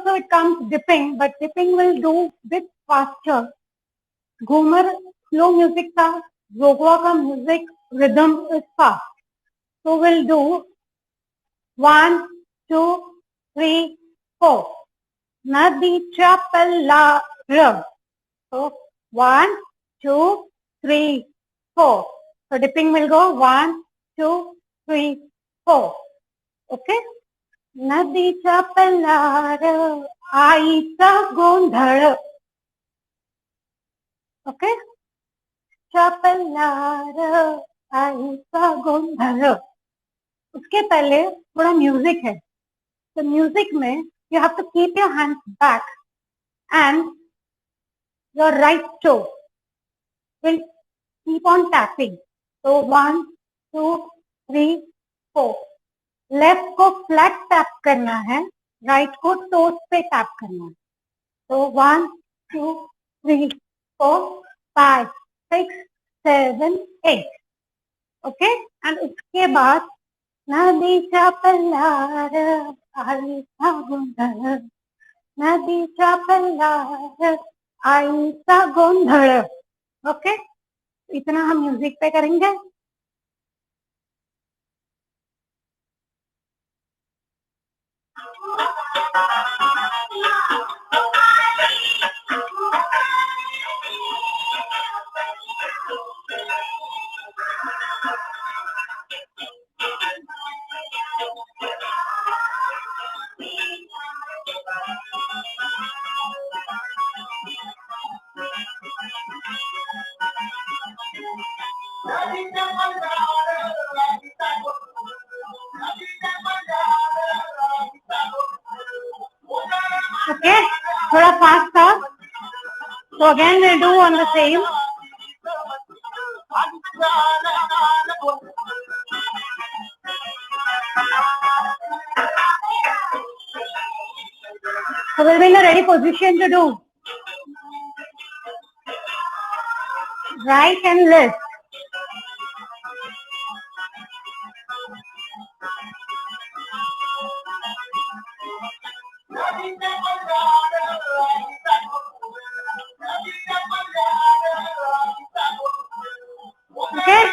also it comes dipping, but dipping will do bit faster. Ghumar slow music tha, Zogwa ka music rhythm is fast. So we'll do 1, 2, 3, 4. Nadicha pallara. So 1, 2, 3, 4. So dipping will go 1, 2, 3, 4. Okay. नदीचा पल्लार आईचा गोंधळ. Okay. पल्लार आईचा गोंधळ. उसके पहले थोड़ा music है. तो म्यूजिक में you have to keep your hands back and your right toe will keep on tapping. So 1, 2, 3, 4. Left को फ्लैट टैप करना है, राइट को टोस पे टैप करना है. तो 1, 2, 3, 4, 5, 6, 7, 8. ओके. एंड उसके बाद नदीचा पल्लार आईचा गोंधळ. नदीचा पल्लार आईचा गोंधळ. ओके. इतना हम म्यूजिक पे करेंगे. Okay, थोड़ा फास्ट था. So again we'll do on the same. So we'll be in a ready position to do right and left. Okay.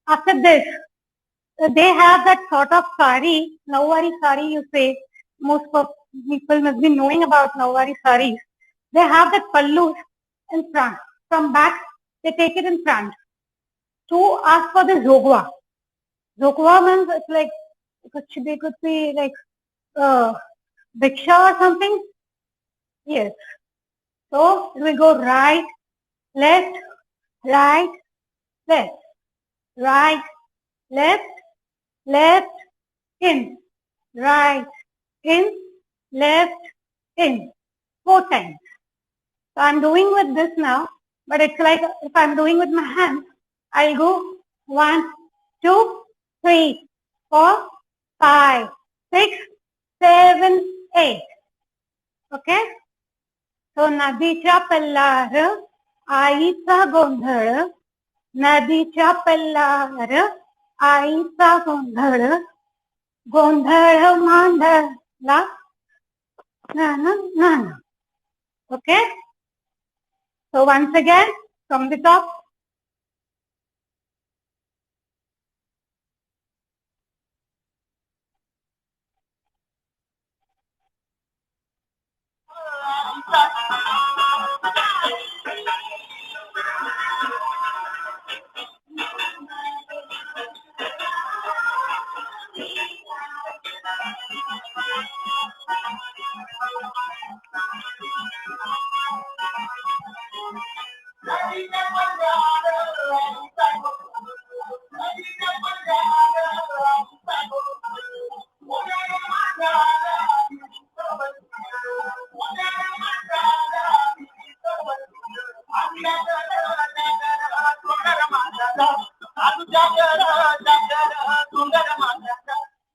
After this, they have that sort of sari, Nawari sari you say. Most people must be knowing about Nawari saris. They have that pallu in front. From back, they take it in front. To ask for the zogwa. Zogwa means it's like, they could be like Diksha or something. Yes. So we go right, left, right, left, right, left, left, in, right, in, left, in. 4 times. So I'm doing with this now, but it's like if I'm doing with my hands, I'll go 1, 2, 3, 4, 5, 6, 7, 8. Okay? So नदीच्या पल्लार आईचा गोंधळ. नदीच्या पल्लार आईचा गोंधळ. गोंधळ मांडला नाना नाना. Okay? So once again, from the top.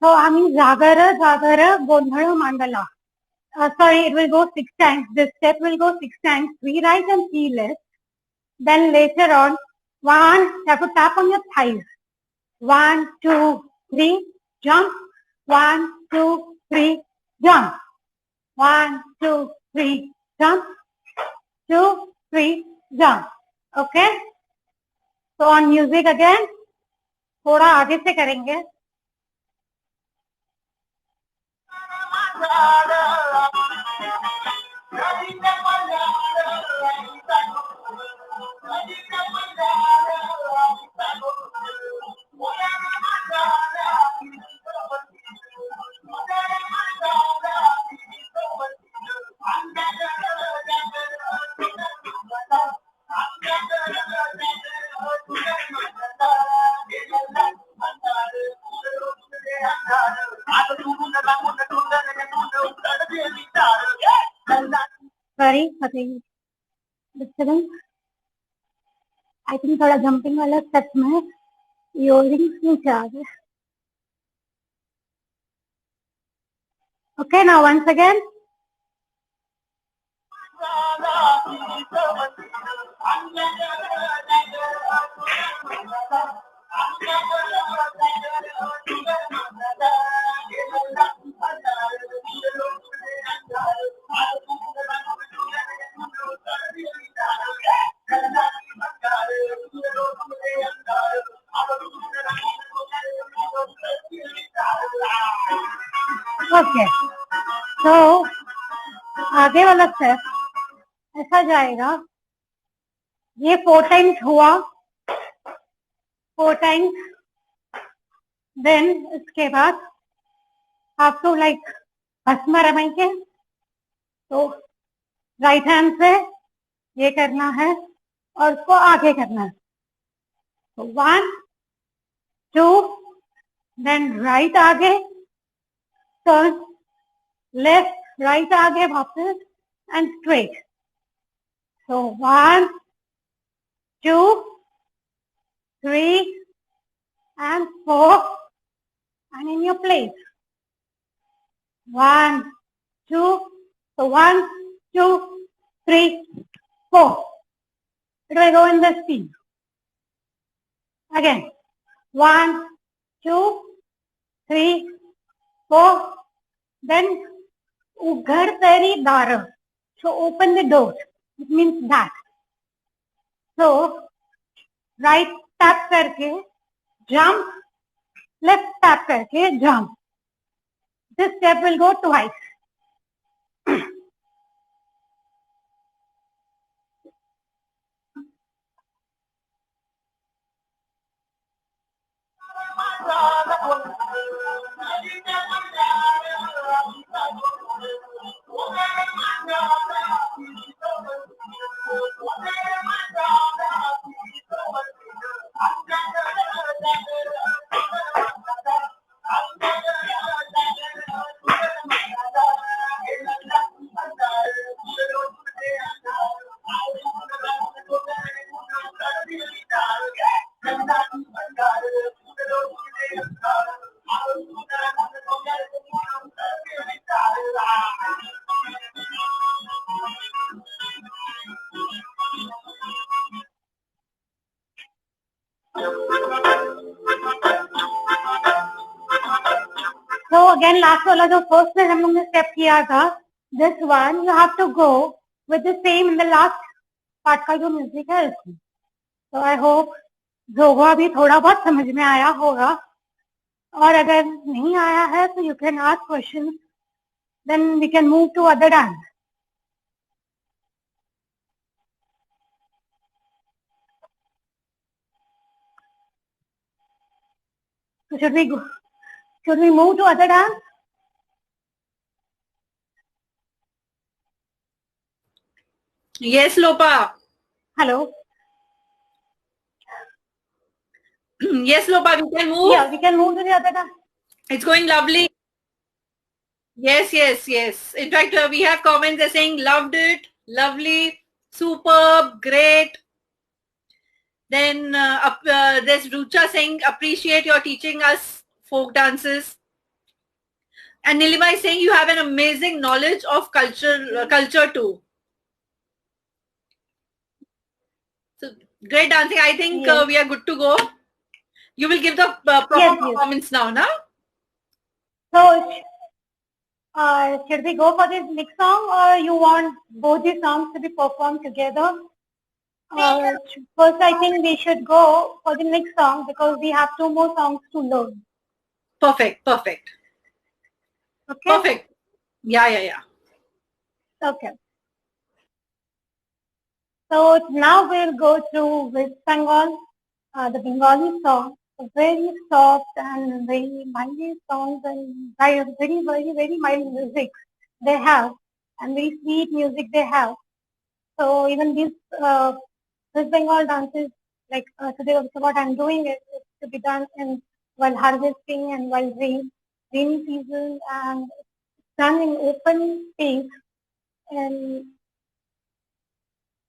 So आम्ही जागर जागर गोंधळ मांडला. Sorry, it will go 6 times. This step will go 6 times. 3 right and 3 left. Then later on, 1, you have to tap on your thighs. 1, 2, 3, jump. 1, 2, 3, jump. 1, 2, 3, jump. 2, 3, jump. Okay? So on music again, थोड़ा आगे से करेंगे. Sorry, disturbance. I think थोड़ा jumping वाला step में earrings नीचे आ गए. Okay, now once again. Okay. So आगे वाला स्टेप ऐसा जाएगा. ये 4 times हुआ. 4 times. Then इसके बाद आप तो like भस्म रमाएंगे. तो राइट हैंड से ये करना है और उसको आगे करना है. तो 1, 2, then राइट आगे, टर्न, लेफ्ट राइट आगे वापस and straight. So 1, 2, 3 and 4 and in your place. 1, 2, so 1, 2, 3, 4. It will go in the speed. Again. 1, 2, 3, 4. Then Ughar Teri Dara. So open the door. It means that. So right tap करके jump, left tap करके jump. This step will go twice. So again last वाला जो first में हम लोग ने step किया था, this one you have to go with the same in the last part का जो music है इसमें. So I hope जोगा भी थोड़ा बहुत समझ में आया होगा. और अगर नहीं आया है तो you can ask questions, then we can move to other dance. So should we move to other dance? Yes, Lopa. Hello. Yes, Lopa, we can move. Yeah, we can move to the other dance. It's going lovely. Yes, yes, yes. In fact, we have comments that saying loved it, lovely, superb, great. Then there's Rucha saying appreciate your teaching us folk dances. And Nilima is saying you have an amazing knowledge of culture too. So great dancing. I think Yes. we are good to go. You will give the proper Yes, yes. performance now, na? So, should we go for this next song, or you want both the songs to be performed together? First, I think we should go for the next song because we have two more songs to learn. Perfect, perfect. Okay? Perfect. Yeah, yeah, yeah. Okay. So now we'll go through West Bengal, the Bengali song, a very soft and very mild songs and very mild music they have, and very sweet music they have. So even these West Bengal dances, like today also what I'm doing is to be done in while harvesting and while rainy season, and done in open space and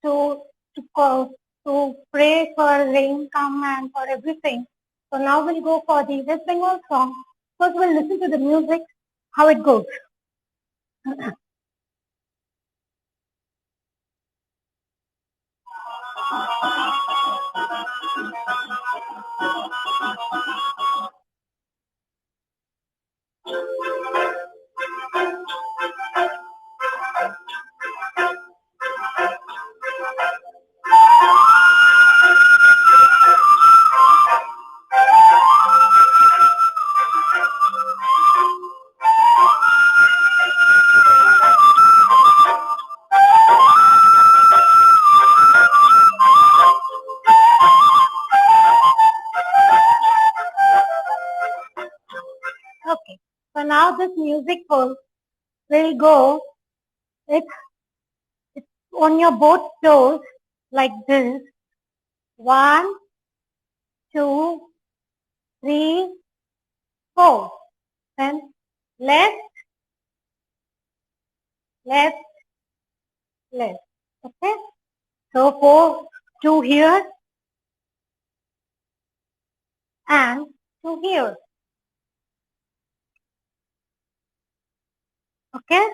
to to pray for rain come and for everything. So now we'll go for the West Bengal song. First we'll listen to the music, how it goes. Okay. So now this music will go, it's on your both toes like this. 1, 2, 3, 4. Then left, left, left. Okay. So 4, 2 here and 2 here. Okay.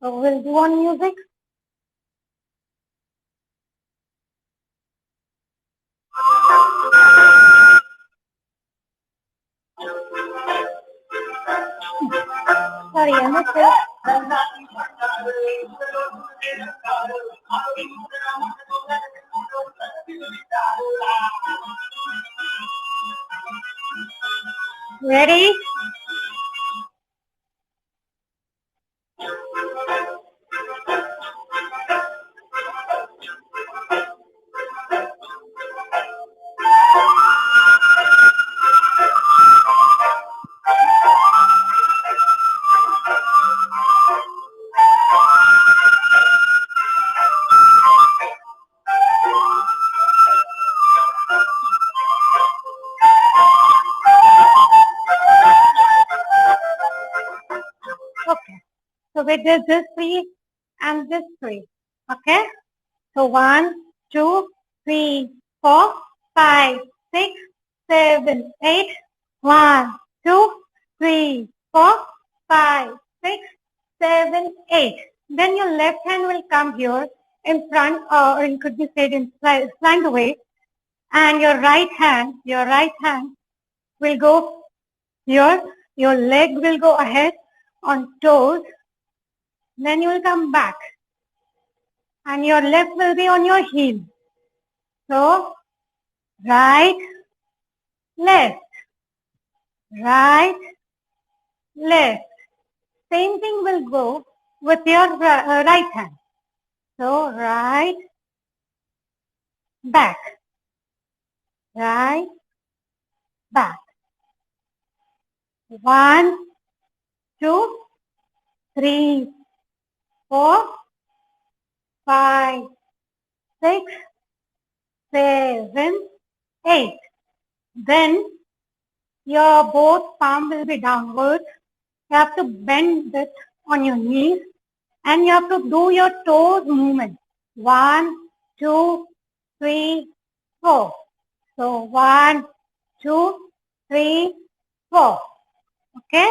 So we'll do on music. Sorry, I missed it. Ready? Okay. So we did this 3 and this 3. Okay. So 1, 2, 3, 4, 5, 6, 7, 8. 1, 2, 3, 4, 5, 6, 7, 8. Then your left hand will come here in front, or it could be said in slant way, and your right hand will go here. Your leg will go ahead on toes. Then you will come back, and your left will be on your heel. So right, left, right, left. Same thing will go with your right hand. So right, back, right, back. 1, 2, 3, 4, 5, 6, 7, 8. Then your both palm will be downwards. You have to bend it on your knees, and you have to do your toes movement. 1, 2, 3, 4. So 1, 2, 3, 4. Okay?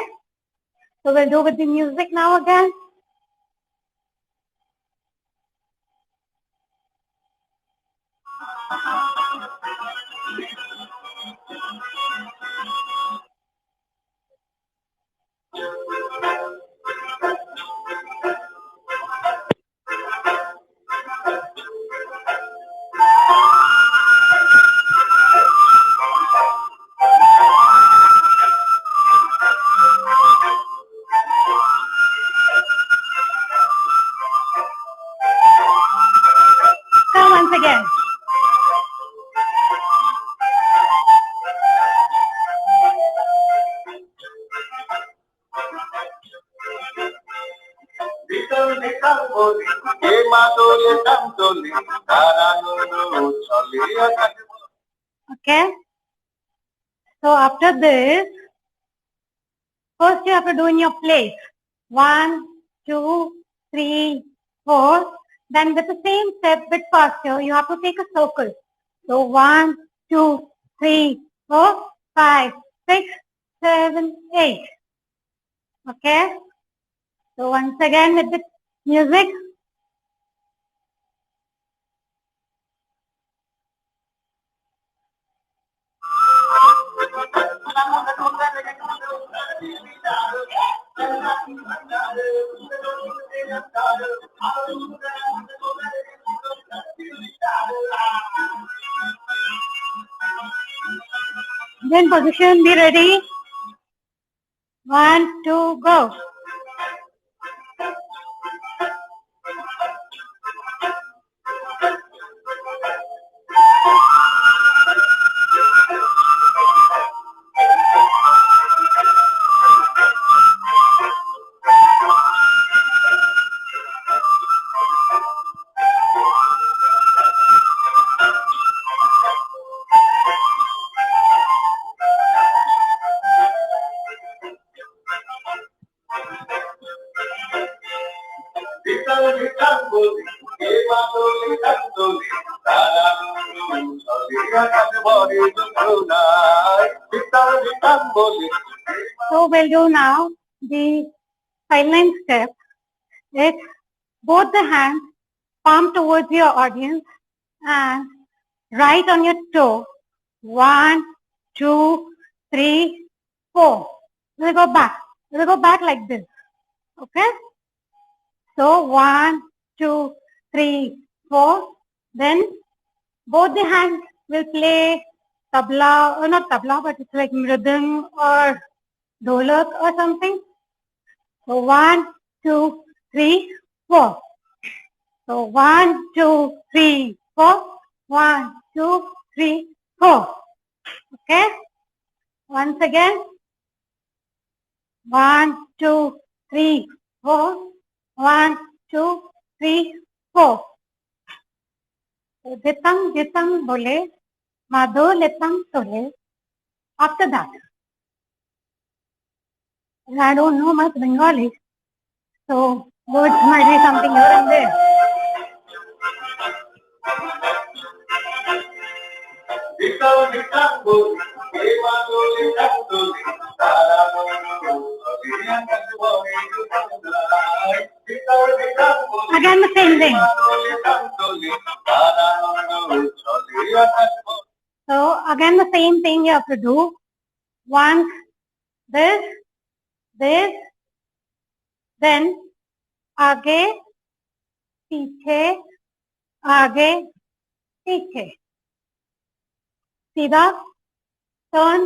So we'll do with the music now again. again. Okay. So after this, first you have to do in your place. 1, 2, 3, 4. Then with the same step, bit faster, you have to take a circle. So 1, 2, 3, 4, 5, 6, 7, 8. Okay. So once again with the music. Then position, be ready. 1, 2, go. So we'll do now the silent step. It's both the hands palm towards your audience and right on your toe. 1, 2, 3, 4. We'll go back. We'll go back like this. Okay? So 1, 2, 3, 4. Then both the hands will play tabla, or not tabla, but it's like mridang or dholak or something. So 1, 2, 3, 4. So 1, 2, 3, 4. 1, 2, 3, 4. Okay? Once again. 1, 2, 3, 4. 1, 2, 3, 4. So ditang bole, mado letang tole. After that, I don't know much Bengali, so words might be something here and there. Again the same thing. So again the same thing you have to do. Once this, then आगे पीछे आगे पीछे. सीधा, turn,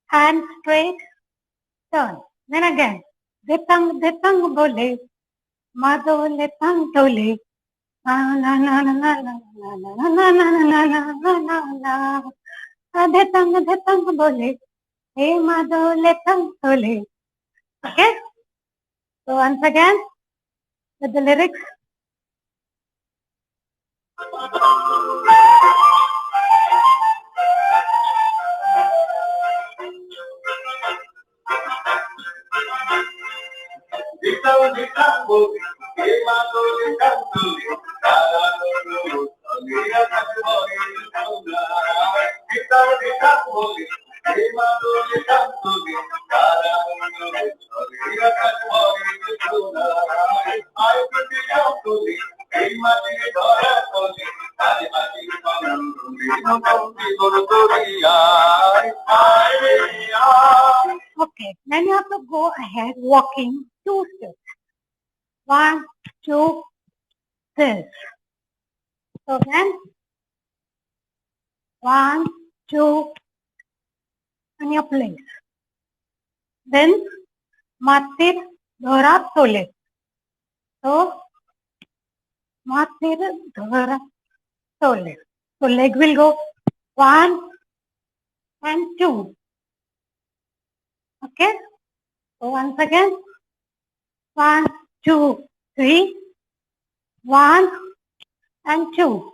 hand straight, turn. Then again, ditang bole, mado letang tole, la la la la la la la la la la la la. Ditang bole, hey mado letang tole. Okay? So once again, with the lyrics. Okay, then you have to go ahead walking 2 steps. 1, 2, this. So then 1, 2, on your place. Then matir dhora tole. So matir dhora So leg will go 1 and 2. Okay. So once again, 1, 2, 3, 1 and 2.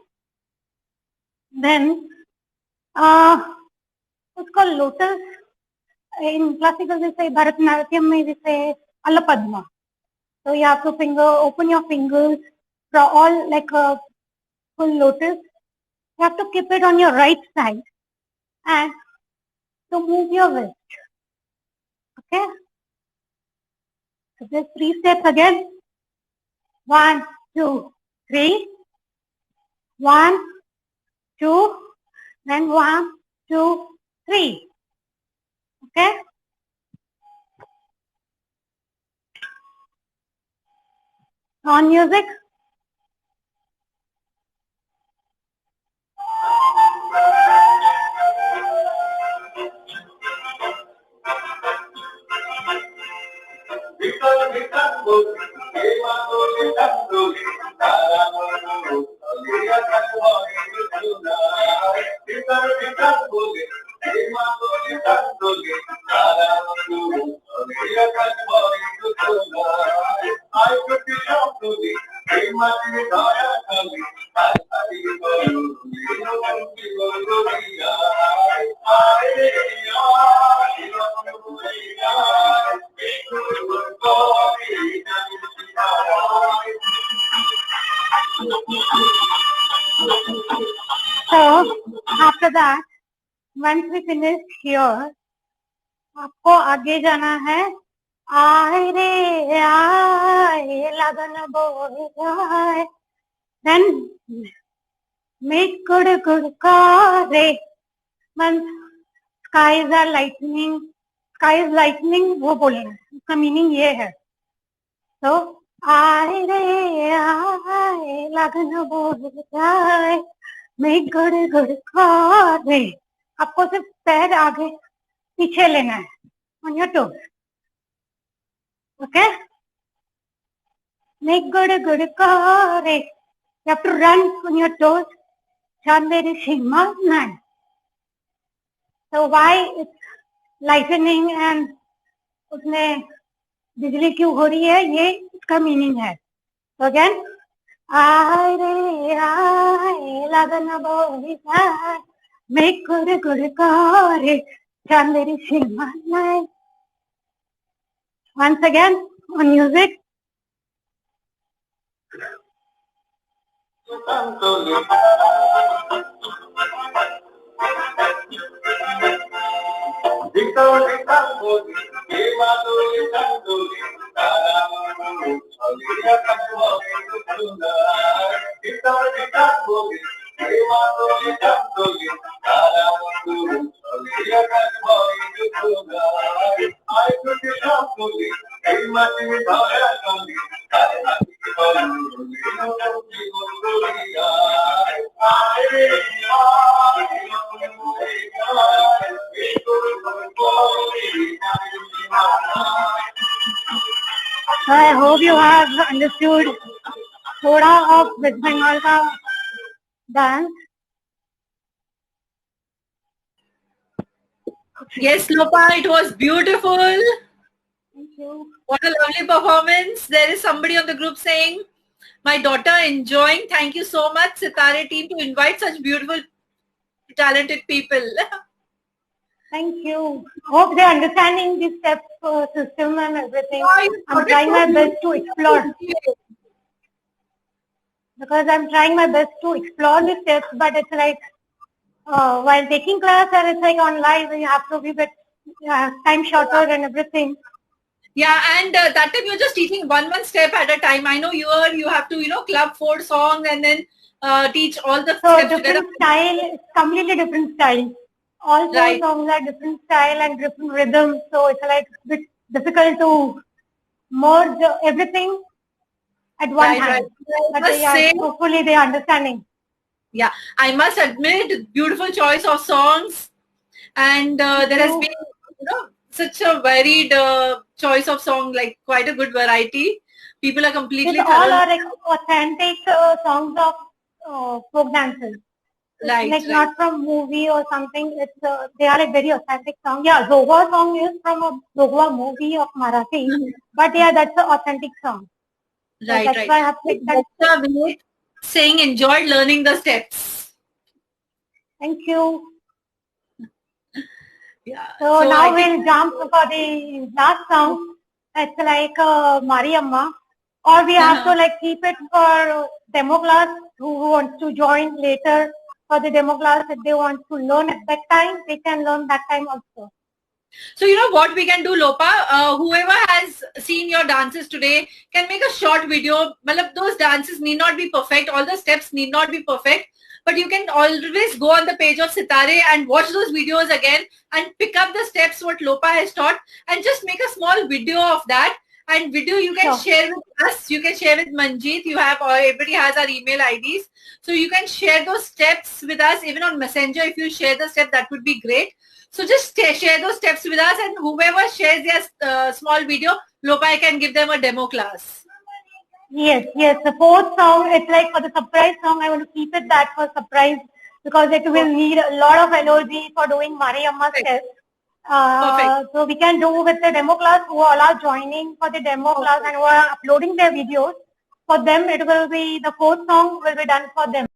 Then it's called lotus. In classical we say Bharatanatyam, we say Alapadma. So you have to open your fingers for all like a full lotus. You have to keep it on your right side and to move your wrist. Okay. So there's 3 steps again. 1, 2, 3. 1, 2, then 1, 2, 3. Okay. On music. So after that, once we finish here, आपको आगे जाना है. आए रे आए लगन बोल जाए. Then make good करे. When skies are lightning, वो बोलना है. उसका मीनिंग ये है. So आए रे आए लगन बोल जाए. Make good करे. आपको सिर्फ पैर आगे पीछे लेना है on your toes. Okay? Make good करे. You have to run on your toes. Chanderi Shima Nine. So why it's lightning and उसमें बिजली क्यों हो रही है, ये इसका मीनिंग है. So again, आए रे आए लगन बोल जाए. Make good करे. Chanderi Shima Nine. Once again, on music. So I hope you have understood थोड़ा of West Bengal का dance. Yes, Lopa, it was beautiful. Thank you. What a lovely performance. There is somebody on the group saying, my daughter enjoying. Thank you so much, Sitare team, to invite such beautiful, talented people. Thank you. Hope they're understanding the step system and everything. Oh, I'm trying my best to explore. Because I'm trying my best to explore the steps, but it's like while taking class and it's like online, you have to be bit time shorter and everything. Yeah, and that time you're just teaching one step at a time. I know you have to, club 4 songs and then teach all the so steps different together. Style, it's completely different style. All 4 songs are different style and different rhythm. So it's like a bit difficult to merge everything at one time. But hopefully they are understanding. Yeah, I must admit, beautiful choice of songs. And there has been, such a varied choice of song, like quite a good variety. People are completely all are like authentic songs of folk dances. It's Right, like right. not from movie or something. It's they are like very authentic song. Yeah, Zogwa song is from a Zogwa movie of Marathi, but yeah, that's an authentic song. So Right, that's right. why I have picked that. Dr. Vinay saying enjoyed learning the steps. Thank you. Yeah. So I now think we'll jump for the last song. It's like Mariamma, or we have to like keep it for demo class who wants to join later for the demo class. If they want to learn at that time, they can learn that time also. so. You know what we can do, Lopa? Whoever has seen your dances today can make a short video. Malab, those dances need not be perfect. All the steps need not be perfect. But you can always go on the page of Sitare and watch those videos again and pick up the steps what Lopa has taught and just make a small video of that. And video you can Sure. share with us. You can share with Manjeet. You have everybody has our email IDs. So you can share those steps with us even on Messenger. If you share the step, that would be great. So just share those steps with us, and whoever shares their small video, Lopa can give them a demo class. Yes, yes. The fourth song, it's like for the surprise song, I want to keep it that for surprise because it will need a lot of energy for doing Mariamma steps. Perfect. So we can do with the demo class who all are joining for the demo class and who are uploading their videos. For them, it will be the fourth song will be done for them.